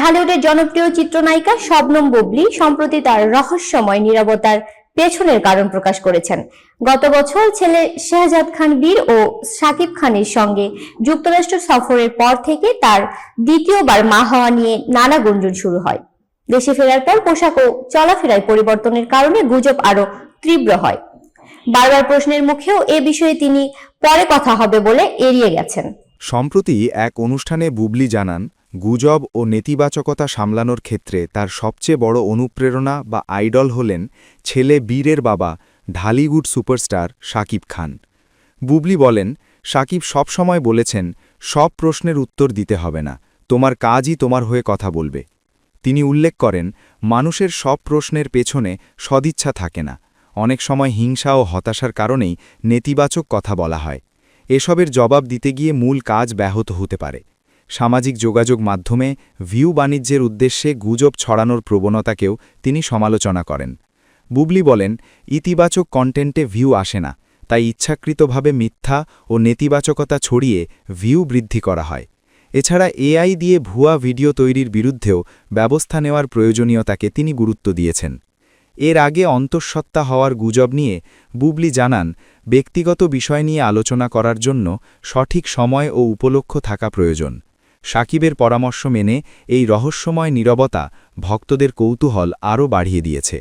ঢালিউডের জনপ্রিয় চিত্রনায়িকা শবনম বুবলী সম্প্রতি তার রহস্যময় নীরবতার পেছনের কারণ প্রকাশ করেছেন। গত বছর ছেলে শেহজাদ খান বীর ও শাকিব খানের সঙ্গে যুক্তরাষ্ট্র সফরের পর থেকে তার দ্বিতীয়বার মা হওয়া নিয়ে নানা গুঞ্জন শুরু হয়। দেশে ফেরার পর পোশাক ও চলাফেরায় পরিবর্তনের কারণে গুজব আরো তীব্র হয়। বারবার প্রশ্নের মুখেও এ বিষয়ে তিনি পরে কথা হবে বলে এড়িয়ে গেছেন। সম্প্রতি এক অনুষ্ঠানে বুবলী জানান, গুজব ও নেতিবাচকতা সামলানোর ক্ষেত্রে তার সবচেয়ে বড় অনুপ্রেরণা বা আইডল হলেন ছেলে বীরের বাবা ঢালিউড সুপারস্টার শাকিব খান। বুবলী বলেন, শাকিব সবসময় বলেছেন, সব প্রশ্নের উত্তর দিতে হবে না, তোমার কাজই তোমার হয়ে কথা বলবে। তিনি উল্লেখ করেন, মানুষের সব প্রশ্নের পেছনে সদিচ্ছা থাকে না, অনেক সময় হিংসা ও হতাশার কারণেই নেতিবাচক কথা বলা হয়। এসবের জবাব দিতে গিয়ে মূল কাজ ব্যাহত হতে পারে। সামাজিক যোগাযোগ মাধ্যমে ভিউ বাণিজ্যের উদ্দেশ্যে গুজব ছড়ানোর প্রবণতাকেও তিনি সমালোচনা করেন। বুবলী বলেন, ইতিবাচক কন্টেন্টে ভিউ আসে না, তাই ইচ্ছাকৃতভাবে মিথ্যা ও নেতিবাচকতা ছড়িয়ে ভিউ বৃদ্ধি করা হয়। এছাড়া এআই দিয়ে ভুয়া ভিডিও তৈরির বিরুদ্ধেও ব্যবস্থা নেওয়ার প্রয়োজনীয়তাকে তিনি গুরুত্ব দিয়েছেন। এর আগে অন্তঃসত্ত্বা হওয়ার গুজব নিয়ে বুবলী জানান, ব্যক্তিগত বিষয় নিয়ে আলোচনা করার জন্য সঠিক সময় ও উপলক্ষ থাকা প্রয়োজন। শাকিবের পরামর্শ মেনে এই রহস্যময় নীরবতা ভক্তদের কৌতূহল আরও বাড়িয়ে দিয়েছে।